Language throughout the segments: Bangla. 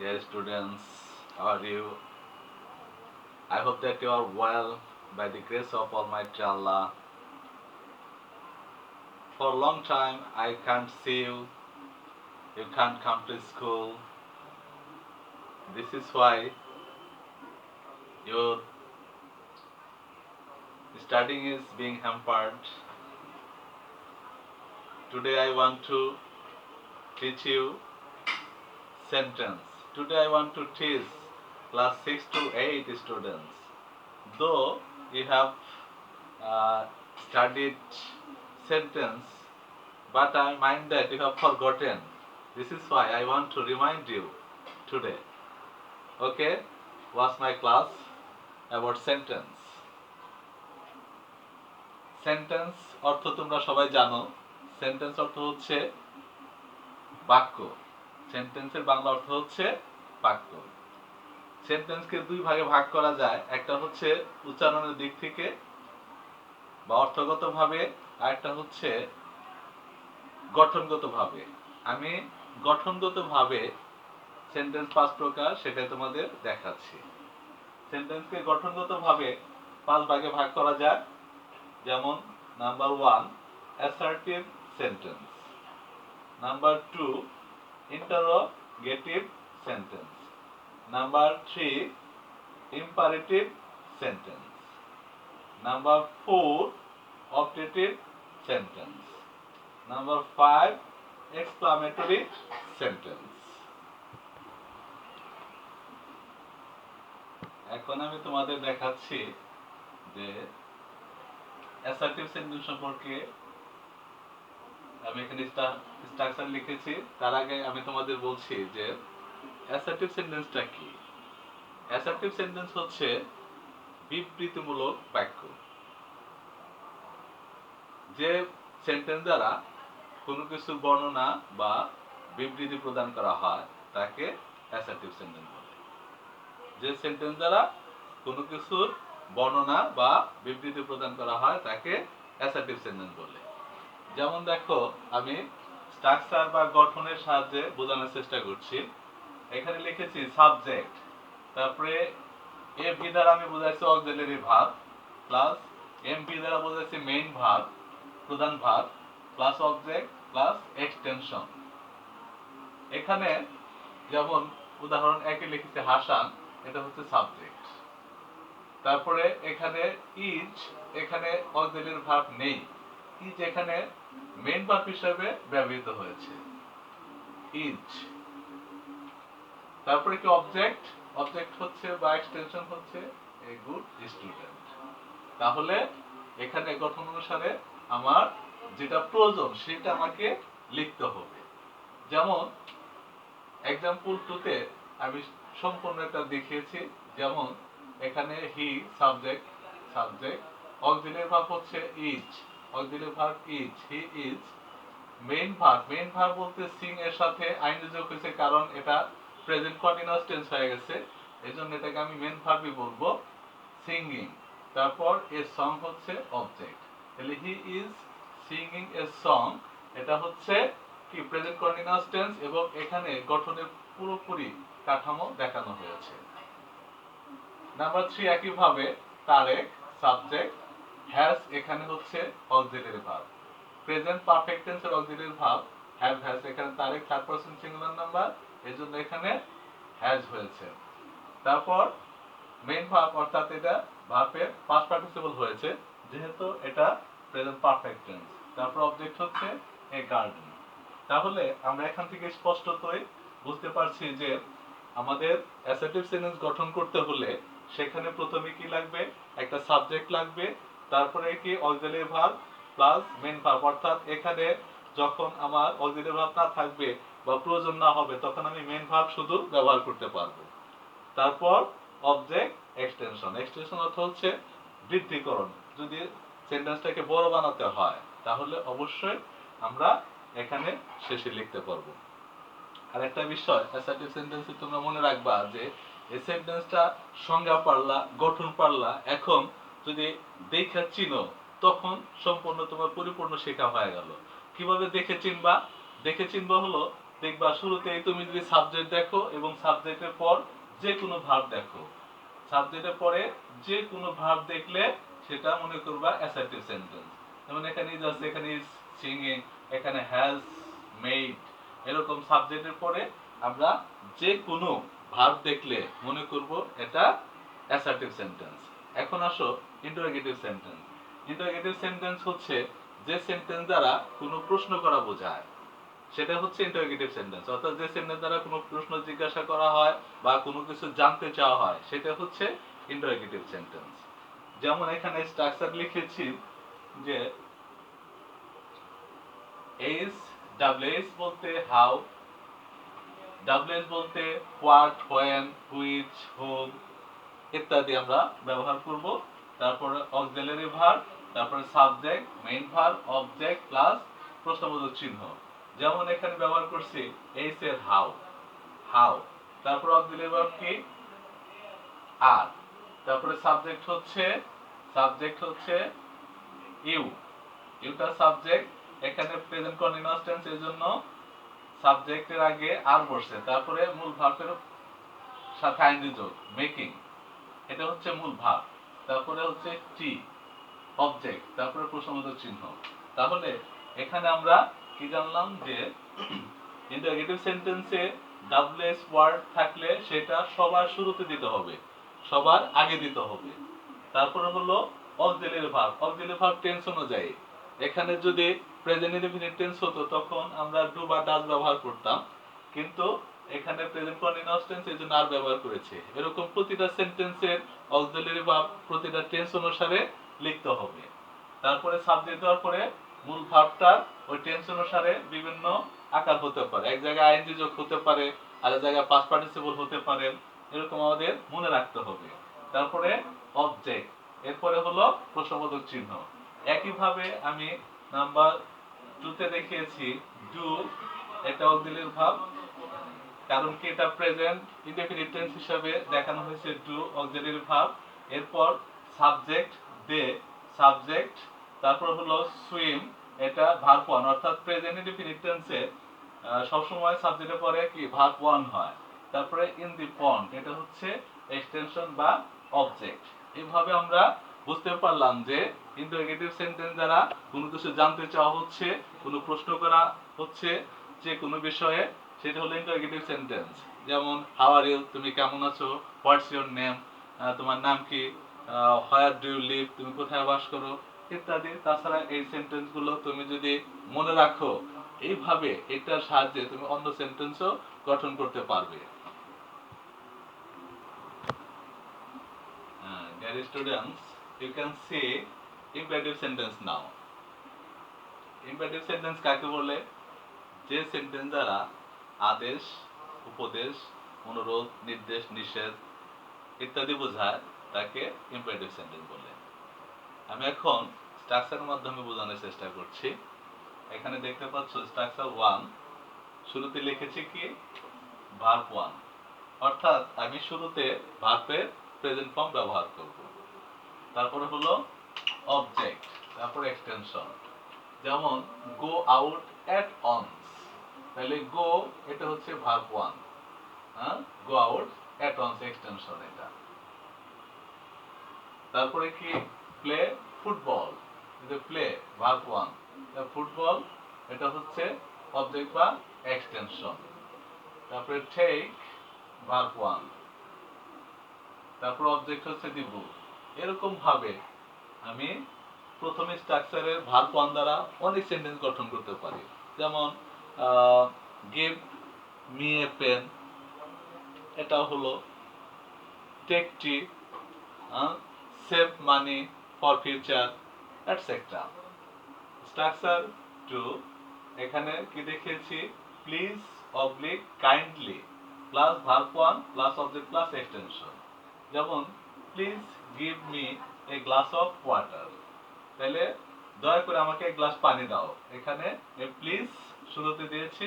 Dear students, how are you? I hope that you are well by the grace of Almighty Allah. For a long time, I can't see you. You can't come to school. This is why your studying is being hampered. Today, I want to teach you sentence. Today, I want to teach class 6 to 8 students. Though you have uh, studied sentence, but I mind that you have forgotten. This is why I want to remind you today. Okay, was my class about sentence. Sentence অর্থ তোমরা সবাই জানো। সেন্টেন্স অর্থ হচ্ছে বাক্য। সেন্টেন্সের বাংলা অর্থ হচ্ছে বাক্য। সেন্টেন্সকে দুই ভাগে ভাগ করা যায়, একটা হচ্ছে উচ্চারণের দিক থেকে বা অর্থগতভাবে, আর একটা হচ্ছে গঠনগতভাবে। আমি গঠনগতভাবে সেন্টেন্স 5 প্রকার সেটাই তোমাদের দেখাচ্ছি। সেন্টেন্সকে গঠনগতভাবে 5 ভাগে ভাগ করা যায়। যেমন number 1 assertive sentence, number 2 interrogative sentence, number 3 imperative sentence, number 4 objective sentence, number 5 exclamatory sentence. এখন আমি তোমাদের দেখাচ্ছি যে অ্যাসার্টিভ সেন্টেন্স সম্পর্কে আমি এখানে স্ট্রাকচার লিখেছি। তার আগে আমি তোমাদের বলছি যে অ্যাসার্টিভ সেন্টেন্সটা কি। অ্যাসার্টিভ সেন্টেন্স হচ্ছে বিবৃতিমূলক বাক্য। যে সেন্টেন্স দ্বারা কোনো কিছুর বর্ণনা বা বিবৃতি প্রদান করা হয় তাকে অ্যাসার্টিভ সেন্টেন্স বলে। যে সেন্টেন্স দ্বারা কোনো কিছুর বর্ণনা বা বিবৃতি প্রদান করা হয় তাকে অ্যাসার্টিভ সেন্টেন্স বলে। যেমন দেখো, আমি স্ট্রাকচার বা গঠনের সাহায্যে বোঝানোর চেষ্টা করছি। এখানে লিখেছি সাবজেক্ট, তারপরে এ ভি দ্বারা আমি বোঝাইছি auxiliary verb, plus M V দ্বারা বোঝাইছি মেইন ভার্ব, প্রধান verb, plus object plus extension. এখানে যেমন উদাহরণ একে লিখেছি হাসান, এটা হচ্ছে সাবজেক্ট। তারপরে এখানে ইজ, এখানে অক্সিলারি ভার্ব নেই, ইজ এখানে মেইন ভার্ব হিসেবে ব্যবহৃত হয়েছে, ইজ। তারপরে কি অবজেক্ট, অবজেক্ট হচ্ছে বা এক্সটেনশন হচ্ছে এ গুড স্টুডেন্ট। তাহলে এখানে গঠন অনুসারে আমার যেটা প্রয়োজন সেটা আমাকে লিখতে হবে। যেমন এক্সাম্পল 2 তে আমি সম্পূর্ণ একটা দেখিয়েছি। যেমন এখানে he subject, subject, auxiliary verb হচ্ছে is, auxiliary verb is, he is. Main verb, main verb বলতে সিং এর সাথে আইন যোগ হয়েছে, কারণ এটা প্রেজেন্ট কন্টিনিউয়াস টেন্স হয়ে গেছে, এজন্য এটাকে আমি মেইন ভার্বই বলবো, সিঙ্গিং। তারপর এ সং হচ্ছে অবজেক্ট, তাহলে he is singing a song, এটা হচ্ছে কি প্রেজেন্ট কন্টিনিউয়াস টেন্স, এবং এখানে গঠনের পুরোপুরি কাঠামো দেখানো হয়েছে। নাম্বার 3 একই ভাবে তারেক সাবজেক্ট, হ্যাজ এখানে হচ্ছে অক্সিলারি ভার্ব, প্রেজেন্ট পারফেক্ট টেন্সের অক্সিলারি ভার্ব হ্যাভ হ্যাজ, এখানে Tarek third person singular number, এজন্য এখানে হ্যাজ হয়েছে। তারপর মেইন ভার্ব অর্থাৎ এটা ভার্বের পাস্ট পার্টিসিপল হয়েছে যেহেতু এটা প্রেজেন্ট পারফেক্ট টেন্স। তারপর অবজেক্ট হচ্ছে এ গার্ডেন। তাহলে আমরা এখান থেকে স্পষ্টতই বুঝতে পারছি যে আমাদের অ্যাসার্টিভ সেন্টেন্স গঠন করতে হলে সেখানে প্রথমে কি লাগবে, একটা সাবজেক্ট লাগবে, তারপরে কি auxiliary verb plus main verb, অর্থাৎ এখানে যখন আমার অক্সিলারি ভার্ব না থাকবে বা প্রয়োজন না হবে তখন আমি মেইন ভার্ব শুধু ব্যবহার করতে পারবো। তারপর অবজেক্ট এক্সটেনশন, এক্সটেনশন অর্থ হচ্ছে বৃদ্ধিকরণ। যদি সেন্টেন্সটাকে বড় বানাতে হয় তাহলে অবশ্যই আমরা এখানে শেষে লিখতে পারবো। আর একটা বিষয় অ্যাসার্টিভ সেন্টেন্সে তোমরা মনে রাখবা যে এই সেন্টেন্সটা সংজ্ঞা পারলা, গঠন পারলা, এখন যদি দেখে চিনো তখন সম্পূর্ণ তোমার পরিপূর্ণ শেখা হয়ে গেল। কিভাবে দেখে চিনবা? দেখে চিনবা হলো দেখবা শুরুতেই তুমি যদি সাবজেক্ট দেখো এবং সাবজেক্টের পর যে কোনো ভার্ব দেখো, সাবজেক্টের পরে যে কোনো ভার্ব দেখলে সেটা মনে করবা অ্যাসার্টিভ সেন্টেন্স। যেমন এখানে ইজ আছে, এখানে ইজ সিঙ্গিং, এখানে হ্যাজ মেড, এরকম সাবজেক্টের পরে আমরা যে কোনো ভার্ব দেখলে মনে করব এটা অ্যাসার্টিভ সেন্টেন্স। এখন আসো ইন্টারোগেটিভ সেন্টেন্স। ইন্টারোগেটিভ সেন্টেন্স হচ্ছে যে সেন্টেন্স দ্বারা কোনো প্রশ্ন করা বোঝায়, সেটা হচ্ছে ইন্টারোগেটিভ সেন্টেন্স। অর্থাৎ যে সেন্টেন্স দ্বারা কোনো প্রশ্ন জিজ্ঞাসা করা হয় বা কোনো কিছু জানতে চাওয়া হয় সেটা হচ্ছে ইন্টারোগেটিভ সেন্টেন্স। যেমন এখানে স্ট্রাকচার লিখেছি যে এইচ, ডাব্লিউএইচ বলতে হাউ, ডাব্লিউএইচ বলতে হোয়াট, হোয়েন, হুইচ, হোম ইত্যাদি আমরা ব্যবহার করব। তারপরে অক্সিলারি ভার্ব, তারপরে subject, main verb, object plus প্রশ্নবোধক চিহ্ন। যেমন এখানে ব্যবহার করছি এইচ এর হাউ, হাউ। তারপর অক্সিলারি ভার্ব কি আর। তারপরে সাবজেক্ট হচ্ছে ইউ, ইউটা সাবজেক্ট। এখানে প্রেজেন্ট কন্টিনিউয়াস টেন্স, এর জন্য সাবজেক্টের আগে আর বসছে, তারপরে মূল ভার্বের সাথে আইনজি যোগ মেকিং, এটা হচ্ছে মূল ভার্ব। তারপরে হচ্ছে টি অবজেক্ট, তারপরে প্রশ্নবোধক চিহ্ন। তাহলে এখানে আমরা কি জানলাম যে ইন্টারোগেটিভ সেন্টেন্সে ডাব্লিউএস ওয়ার্ড থাকলে সেটা সবার শুরুতে দিতে হবে, সবার আগে দিতে হবে। তারপরে হলো auxiliary verb, auxiliary verb tense অনুযায়ী। এখানে যদি প্রেজেন্ট ইনডেফিনিট টেন্স হতো তখন আমরা ডু বা ডাজ ব্যবহার করতাম, কিন্তু এখানে প্রেজেন্ট কন্টিনিউয়াস টেন্স এর জন্য আর ব্যবহার করেছে। এরকম প্রতিটা সেন্টেন্সের অক্সিলারি ভার্ব প্রতিটা টেন্স অনুসারে লিখতে হবে। তারপরে সাবজেক্ট দেওয়ার পরে মূল ভার্বটা ওই টেন্স অনুসারে বিভিন্ন আকার হতে পারে, এক জায়গায় আইএনজি যোগ হতে পারে, আর এক জায়গায় পাস্ট পার্টিসিপল হতে পারে, এরকম আমাদের মনে রাখতে হবে। তারপরে অবজেক্ট, এরপরে হলো প্রশ্নবোধক চিহ্ন। একইভাবে আমি নাম্বার 2 তে দেখিয়েছি ডু, এটা অক্সিলারি ভার্ব, কারণ কি এটা প্রেজেন্ট ইনডেফিনিট টেন্স হিসাবে দেখানো হয়েছে ডু অক্সিলারি ভার্ব। এরপর সাবজেক্ট দে, সাবজেক্ট। তারপর হলো সুইম, এটা ভার্ব 1, অর্থাৎ প্রেজেন্ট ইনডেফিনিট টেন্সে সব সময় সাবজেক্টের পরে কি ভার্ব 1 হয়। তারপরে ইন দি পন্ড, এটা হচ্ছে এক্সটেনশন বা অবজেক্ট। এইভাবে আমরা বুঝতে পারলাম যে ইন্টারোগেটিভ সেন্টেন্স দ্বারা কোনো কিছু জানতে চাওয়া হচ্ছে, কোনো প্রশ্ন করা হচ্ছে যে কোনো বিষয়ে, সেটা হলো ইন্টারোগেটিভ সেন্টেন্স। যেমন হাউ আর ইউ, তুমি কেমন আছো, হোয়াটস ইওর নেম, তোমার নাম কি, হোয়ার ডু ইউ লিভ, তুমি কোথায় বাস করো ইত্যাদি। তাছাড়া এই সেন্টেন্সগুলো তুমি যদি মনে রাখো, এইভাবে এটার সাহায্যে তুমি অন্য সেন্টেন্সও গঠন করতে পারবে। Dear students, you can see imperative sentence now. Imperative sentence কাকে বলে? যে সেন্টেন্স দ্বারা আদেশ, উপদেশ, অনুরোধ, নির্দেশ, নিষেধ ইত্যাদি বোঝায় তাকে ইম্পারেটিভ সেন্টেন্স বলে। আমি এখন স্ট্রাকচারের মাধ্যমে বোঝানোর চেষ্টা করছি। এখানে দেখতে পাচ্ছ স্ট্রাকচার 1, শুরুতে লিখেছি কি ভার্ব 1, অর্থাৎ আমি শুরুতে ভার্বের প্রেজেন্ট ফর্ম ব্যবহার করব। তারপরে হলো অবজেক্ট, তারপর এক্সটেনশন। যেমন গো আউট অ্যাট অনস, তাহলে গো এটা হচ্ছে ভার্ব 1, হ্যাঁ, go out at once extension এটা। তারপরে কি প্লে ফুটবল, এটা প্লে ভার্ব 1, ফুটবল এটা হচ্ছে অবজেক্ট বা এক্সটেনশন। তারপরে টেক ভার্ব 1, তারপর অবজেক্ট হচ্ছে দি বুক। এরকম ভাবে আমি প্রথমে স্ট্রাকচারের ভার্ব 1 দ্বারা অনেক সেন্টেন্স গঠন করতে পারি। যেমন গিভ মি এ পেন, এটা হলো take tea, save money for future etcetera. Structure 2, এখানে কি দেখিয়েছি please oblique kindly plus verb 1 plus object plus extension. যেমন please give me a glass of water, তাহলে দয়া করে আমাকে এক গ্লাস পানি দাও। এখানে প্লিজ শুরুতে দিয়েছি,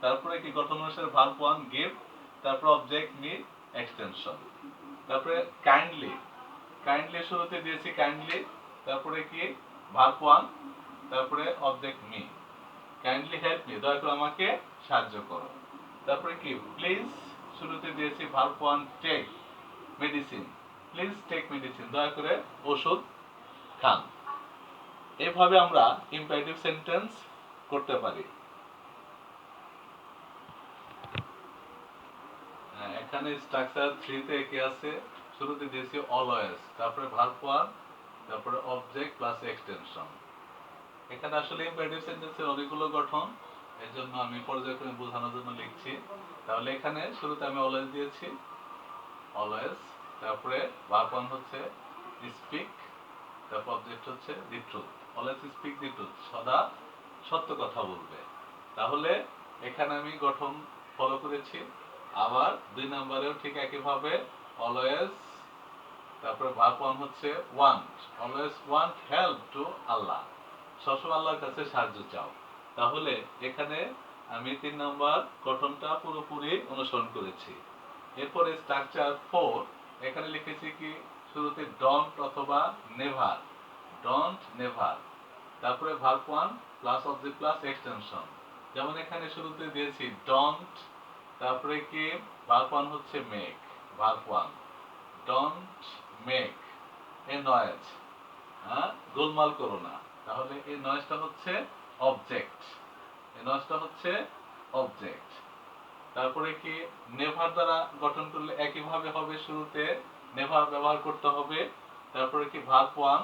তারপরে কি গঠন অনুসারে ভার্ব 1 গিভ, তারপর অবজেক্ট মি এক্সটেনশন। তারপরে কাইন্ডলি, কাইন্ডলি শুরুতে দিয়েছি কাইন্ডলি, তারপরে কি ভার্ব 1, তারপরে object me. Kindly help me, দয়া করে আমাকে সাহায্য করো। তারপরে কি প্লিজ, শুরুতে দিয়েছি verb one take medicine, please take medicine, দয়া করে ওষুধ খান। এভাবে আমরা ইম্পারেটিভ সেন্টেন্স করতে পারি। এখানে স্ট্রাকচার 3 তে কি আছে, শুরুতে দিয়েছি অলওয়েজ, তারপরে ভার্ব ওয়ান, তারপরে অবজেক্ট প্লাস এক্সটেনশন। এখানে আসলে ইম্পারেটিভ সেন্টেন্সের অনেকগুলো গঠন, এর জন্য আমি পর্যায়ক্রমে বোঝানোর জন্য লিখছি। তাহলে এখানে শুরুতে আমি অলওয়েজ দিয়েছি, অলওয়েজ, তারপরে ভার্ব ওয়ান হচ্ছে স্পিক, তারপর অবজেক্ট হচ্ছে the truth. Always speak the truth, সদা সত্য কথা বলবে। তাহলে এখানে আমি গঠন ফলো করেছি। আবার 2 নম্বরেও ঠিক একইভাবে অলওয়েজ, তারপরে ভার্ব ওয়ান হচ্ছে want, always want help to Allah, সবসময় আল্লাহর কাছে সাহায্য চাও। তাহলে এখানে আমি 3 নম্বর গঠনটা পুরোপুরি অনুসরণ করেছি। এরপরে স্ট্রাকচার 4, এখানে লিখেছি কি শুরুতে ডোন্ট অথবা নেভার, ডোন্ট নেভার, তারপরে verb one plus object plus extension. যেমন এখানে শুরুতে দিয়েছি ডোন্ট, তারপরে কি ভার্ব ওয়ান হচ্ছে make, verb one, don't make a noise, হ্যাঁ গোলমাল করো না, তাহলে এই নয়েজটা হচ্ছে অবজেক্ট, এই নয়েজটা হচ্ছে অবজেক্ট। তারপরে কি নেভার দ্বারা গঠন করলে একইভাবে হবে, শুরুতে নেভার ব্যবহার করতে হবে। তারপরে কি ভার্ব ওয়ান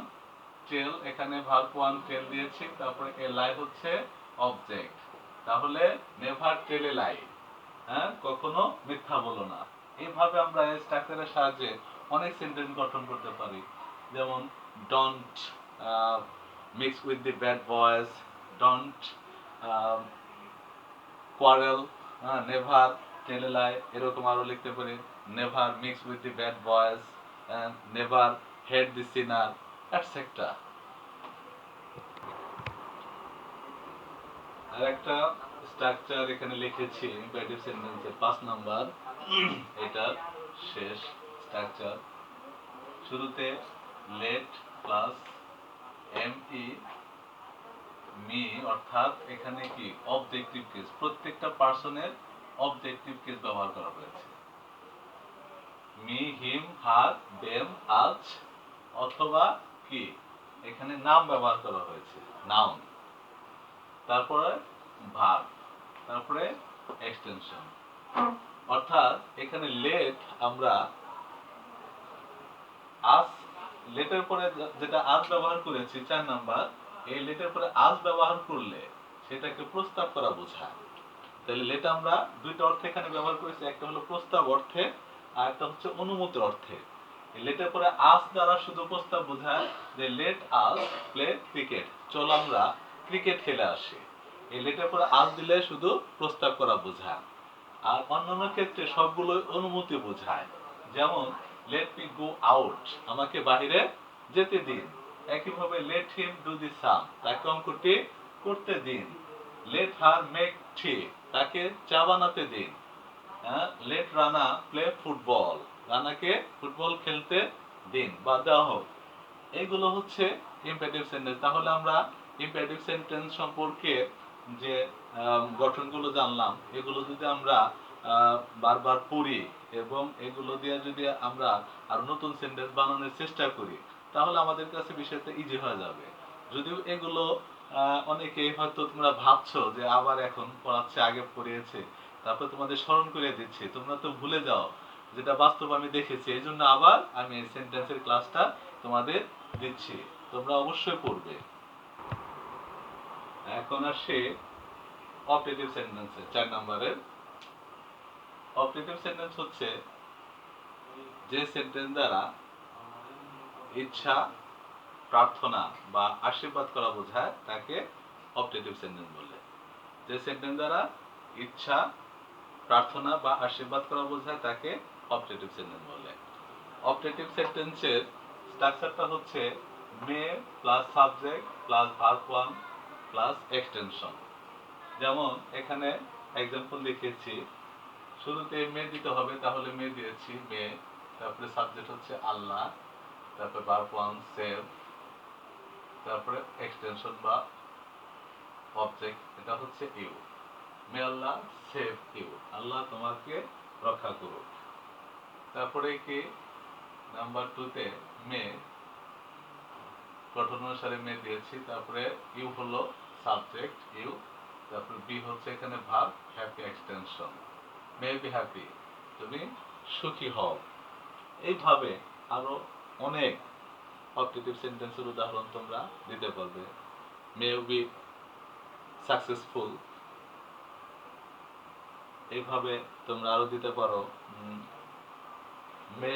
টেল, এখানে ভার্ব ওয়ান টেল দিয়েছি, তারপরে এ লাই হচ্ছে অবজেক্ট। তাহলে নেভার টেল এ লাই, হ্যাঁ কখনো মিথ্যা বলো না। এইভাবে আমরা এই স্ট্রাকচারের সাহায্যে অনেক সেন্টেন্স গঠন করতে পারি। যেমন don't mix with the bad boys, don't quarrel, never tell a lie, এরকম আরো লিখতে পারি never mix with the bad boys, never heed the sinner, etcetera. আর একটা স্ট্রাকচার এখানে লিখেছি ইম্পারেটিভ সেন্টেন্সের 5 নাম্বার, এটা শেষ স্ট্রাকচার। শুরুতে let plus M E me, অর্থাৎ এখানে কি অবজেক্টিভ কেস, প্রত্যেকটা পার্সনের অবজেক্টিভ কেস ব্যবহার করা হয়েছে। মি, হিম, হার, দেম, আজ, অথবা কি এখানে নাম ব্যবহার করা হয়েছে, নাউন। তারপরে ভার্ব, তারপরে এক্সটেনশন। অর্থাৎ এখানে লেট আমরা আজ, লেটের পরে যেটা আজ ব্যবহার করেছি 4 নাম্বার, এই লেটের পরে আজ ব্যবহার করলে সেটাকে প্রস্তাব করা বোঝায়। তাহলে লেট আমরা দুইটা অর্থে এখানে ব্যবহার করেছি, একটা হলো প্রস্তাব অর্থে আর একটা হচ্ছে অনুমতি অর্থে। এই লেটের পরে আজ দ্বারা শুধু প্রস্তাব বোঝায় যে লেট আস প্লে ক্রিকেট, চলো আমরা ক্রিকেট খেলে আসি। এই লেটের পরে আজ দিলে শুধু প্রস্তাব করা বোঝায়। আর অন্যান্য ক্ষেত্রে সবগুলো অনুমতি বোঝায়। যেমন লেট মি গো আউট, আমাকে বাহিরে যেতে দিন। একইভাবে লেট হিম ডু দি সাম, তাকে অঙ্কটি করতে দিন। লেট হার মেক টি, তাকে চা বানাতে দিন। লেট রানা প্লে ফুটবল, রানাকে ফুটবল খেলতে দিন বা দেওয়া হোক। এইগুলো হচ্ছে ইম্পারেটিভ সেন্টেন্স। তাহলে আমরা ইম্পারেটিভ সেন্টেন্স সম্পর্কে যে গঠনগুলো জানলাম, এগুলো যদি আমরা বারবার পড়ি এবং এগুলো দিয়ে যদি আমরা আর নতুন সেন্টেন্স বানানোর চেষ্টা করি, তাহলে আমাদের কাছে বিষয়টা ইজি হয়ে যাবে। যদিও এগুলো অনেকেই হয়তো তোমরা ভাবছো যে আবার এখন পড়াচ্ছে, আগে পড়িয়েছে, তারপর তোমাদের স্মরণ করে দিচ্ছি, তোমরা তো ভুলে যাও, যেটা বাস্তব আমি দেখেছি। এই জন্য আবার আমি এই সেন্টেন্সের ক্লাসটা তোমাদের দিচ্ছি, তোমরা অবশ্যই পড়বে। এখন আসে অপারেটিভ সেন্টেন্সে 4 নম্বরের। অপারেটিভ সেন্টেন্স হচ্ছে যে সেন্টেন্স দ্বারা ইচ্ছা, প্রার্থনা বা আশীর্বাদ করা বোঝায় তাকে অপারেটিভ সেন্টেন্স বলে। যে সেন্টেন্স দ্বারা ইচ্ছা, প্রার্থনা বা আশীর্বাদ করা বোঝায় তাকে অপারেটিভ সেন্টেন্স বলে। অপারেটিভ সেন্টেন্সের স্ট্রাকচারটা হচ্ছে may plus subject plus verb one plus extension. যেমন এখানে এক্সাম্পল লিখেছি, শুরুতে মে দিতে হবে, তাহলে মে দিয়েছি মে, তারপরে সাবজেক্ট হচ্ছে আল্লাহ, তারপরে ভার্ব ওয়ান সেভ, তারপরে এক্সটেনশন বা অবজেক্ট, এটা হচ্ছে you. May Allah save you, Allah তোমাকে রক্ষা করুক। তারপরে কি নাম্বার 2 তে মে, গঠন অনুসারে মে দিয়েছি, তারপরে ইউ হলো সাবজেক্ট ইউ, তারপরে বি হচ্ছে এখানে verb, happy extension, may be happy, তুমি সুখী হও। এইভাবে আরো অনেক অবজেক্টিভ সেন্টেন্সের উদাহরণ তোমরা দিতে পারবে। মে ইউ বি সাকসেসফুল, এইভাবে তোমরা আরো দিতে পারো। May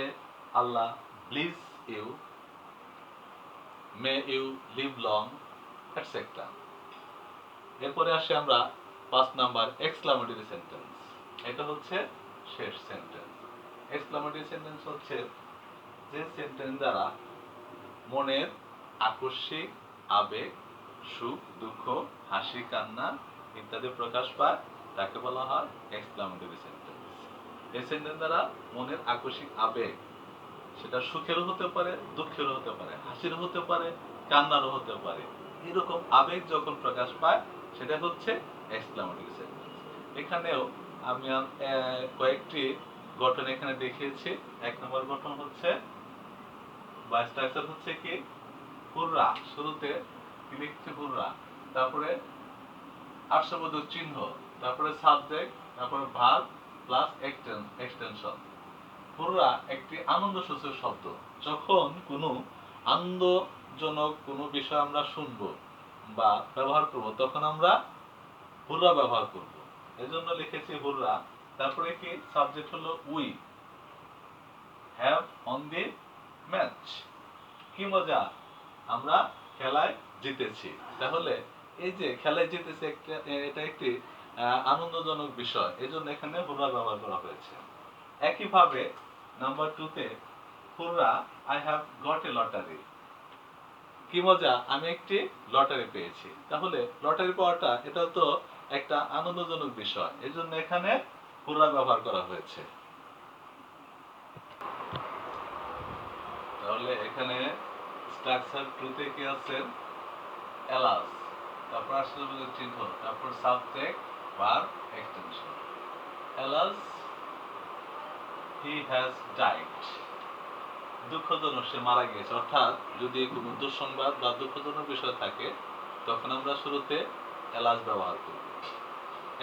Allah bless you, may you live long, etcetera. এরপরে আসি আমরা 5 নাম্বার এক্সক্লামেটরি সেন্টেন্স। এটা হচ্ছে শেষ সেন্টেন্স। এক্সক্লামেটরি সেন্টেন্স হচ্ছে যে সেন্টেন্স দ্বারা মনের আকস্মিক আবেগ, সুখ দুঃখ, হাসি কান্না ইত্যাদি প্রকাশ পায়, তাকে বলা হয় এক্সক্লামেটরি সেন্টেন্স। এই সেন্টেন্স দ্বারা মনের আকস্মিক আবেগ, সেটা সুখেরও হতে পারে, দুঃখেরও হতে পারে, হাসিরও হতে পারে, কান্নারও হতে পারে, এরকম আবেগ যখন প্রকাশ পায় সেটা হচ্ছে এক্সক্লামেটরি সেন্টেন্স। এখানেও আমি কয়েকটি গঠন এখানে দেখিয়েছি। 1 নম্বর গঠন হচ্ছে বা স্ট্রাকচার হচ্ছে কি হুররা, শুরুতে কি লিখছে হুররা, তারপরে আশ্চর্যবোধক চিহ্ন, তারপরে সাবজেক্ট, তারপরে ভার্ব প্লাস এক্সটেনশন। হুররা একটি আনন্দসূচক শব্দ। যখন কোনো আনন্দজনক কোনো বিষয় আমরা শুনবো বা ব্যবহার করব, তখন আমরা হুররা ব্যবহার করব, এজন্য লিখেছি হুররা। তারপরে কি সাবজেক্ট হলো we have on the match, কি মজা, আমরা খেলায় জিতেছি। তাহলে এই যে খেলায় জিতেছে, এটা একটি আনন্দজনক বিষয়, এজন্য এখানে হুররা ব্যবহার করা হয়েছে। একইভাবে নাম্বার 2 তে হুররা I have got a lottery, কি মজা, আমি একটি লটারি পেয়েছি। তাহলে লটারি পাওয়াটা এটা তো একটা আনন্দজনক বিষয়, এজন্য এখানে হুররা ব্যবহার করা হয়েছে। তাহলে এখানে স্ট্রাকচার 2 তে কি আছে এলাস, তারপর আশ্চর্যবোধক চিহ্ন, তারপর subject verb extension. Alas he has died, দুঃখজনক, সে মারা গিয়েছে। অর্থাৎ যদি কোনো দুঃসংবাদ বা দুঃখজনক বিষয় থাকে তখন আমরা শুরুতে এলাস ব্যবহার করব।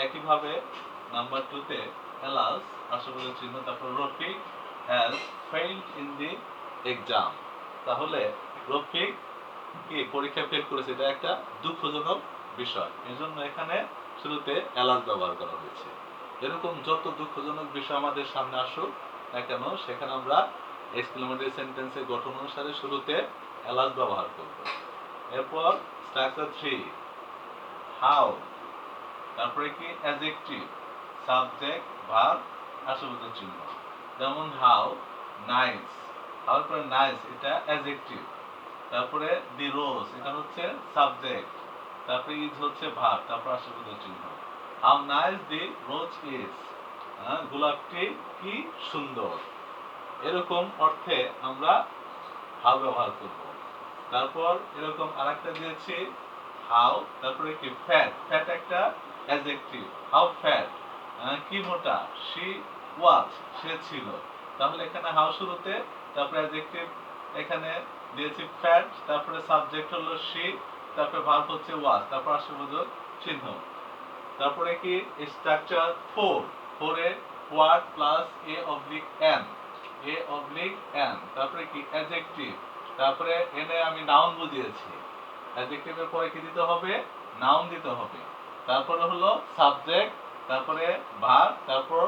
একইভাবে নাম্বার 2 তে এলাস আশ্চর্যবোধক চিহ্ন, তারপর Rafiq has failed in the exam, তাহলে রফিক কি পরীক্ষা ফেল করেছে, এটা একটা দুঃখজনক বিষয়, এজন্য এখানে শুরুতে এলাস ব্যবহার করা হয়েছে। এরকম যত দুঃখজনক বিষয় আমাদের সামনে আসুক না কেন, সেখানে আমরা এক্সক্লেমেটরি সেন্টেন্সের গঠন অনুসারে শুরুতে এলাস ব্যবহার করব। এরপর স্ট্রাকচার 3 হাউ, তারপরে কি অ্যাডজেক্টিভ, সাবজেক্ট ভার্ব আশ্চর্যবোধক চিহ্ন। যেমন হাউ নাইস, হাউর পরে নাইস এটা অ্যাডজেক্টিভ, তারপরে দি রোজ এটা হচ্ছে সাবজেক্ট, তারপরে ইজ হচ্ছে ভার্ব, তারপর আশ্চর্যবোধক চিহ্ন। How nice the rose is, গোলাপটি কি সুন্দর, এরকম অর্থে আমরা হাউ ব্যবহার করব। তারপর এরকম আরেকটা দিয়েছি হাউ, তারপরে কি ফ্যাট, ফ্যাট একটা অ্যাডজেক্টিভ, হাউ ফ্যাট, কি মোটা, শি ওয়াজ, সে ছিল। তাহলে এখানে হাউ শুরুতে, তারপরে অ্যাডজেক্টিভ এখানে দিয়েছি ফ্যাট, তারপরে সাবজেক্ট হলো শি, তারপরে ভার্ব হচ্ছে ওয়াজ, তারপর আশ্চর্যবোধক চিহ্ন। তারপরে কি structure 4, 4 A what plus a oblique N, a oblique N, তারপরে কি অ্যাডজেক্টিভ, তারপরে এনে আমি নাউন বুঝিয়েছি, অ্যাডজেক্টিভের পরে কি দিতে হবে, নাউন দিতে হবে, তারপরে হলো সাবজেক্ট, তারপরে ভার্ব, তারপর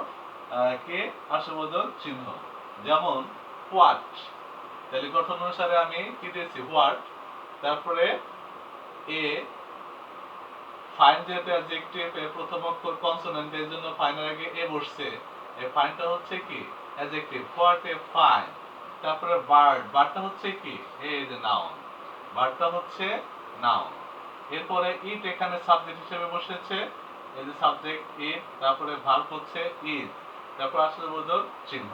কি আশ্চর্যবোধক চিহ্ন। যেমন হোয়াট, তাহলে গঠন অনুসারে আমি কি দিয়েছি হোয়াট, তারপরে এ ফাইন, যেহেতু অ্যাডজেক্টিভ এর প্রথম অক্ষর কনসোনেন্ট, এর জন্য ফাইনের আগে এ বসছে, এই ফাইনটা হচ্ছে কি অ্যাডজেক্টিভ, হোয়াট এ ফাইন। তারপরে বার্ড, বার্ডটা হচ্ছে কি এই যে নাউন, বার্ডটা হচ্ছে নাউন। এরপরে ইট এখানে সাবজেক্ট হিসেবে বসেছে, এই যে সাবজেক্ট ইট, তারপরে ভার্ব হচ্ছে ইজ, তারপর আশ্চর্যবোধক চিহ্ন।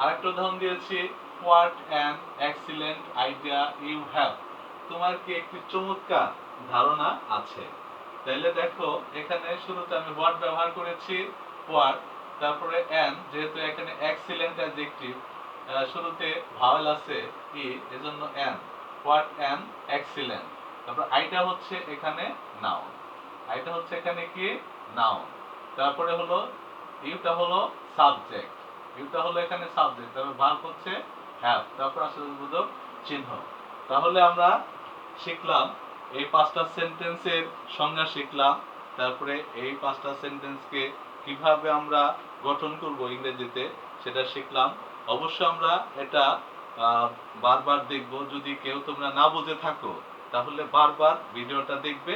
আরেকটা উদাহরণ দিয়েছি what an excellent idea you have, তোমার কি একটি চমৎকার ধারণা আছে। তাইলে দেখো এখানে শুরুতে আমি হোয়াট ব্যবহার করেছি, হোয়াট, তারপরে অ্যান, যেহেতু এখানে এক্সিলেন্ট অ্যাডজেক্টিভ, শুরুতে ভাওয়েল আছে ই, এজন্য অ্যান, হোয়াট অ্যান এক্সিলেন্ট। তারপর আইটা হচ্ছে এখানে নাউন, আইটা হচ্ছে এখানে কি নাউন। তারপরে হলো ইউটা হলো সাবজেক্ট, ইউটা হলো এখানে সাবজেক্ট, তারপর ভার্ব হচ্ছে হ্যাভ, তারপর আসলে বোধক চিহ্ন। তাহলে আমরা শিখলাম এই পাঁচটা সেন্টেন্সের সংজ্ঞা শিখলাম, তারপরে এই পাঁচটা সেন্টেন্সকে কিভাবে আমরা গঠন করব ইংরেজিতে সেটা শিখলাম। অবশ্য আমরা এটা বারবার দেখব, যদি কেউ তোমরা না বুঝে থাকো তাহলে বারবার ভিডিওটা দেখবে,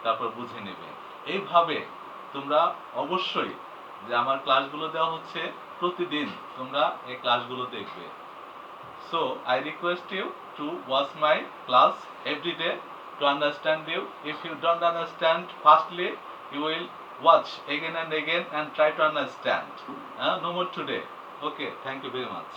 তারপর বুঝে নেবে। এইভাবে তোমরা অবশ্যই, যে আমার ক্লাসগুলো দেওয়া হচ্ছে প্রতিদিন তোমরা এই ক্লাসগুলো দেখবে। So I request you to watch my class every day to understand you. If you don't understand firstly, you will watch again and again and try to understand. No more today. Okay, thank you very much.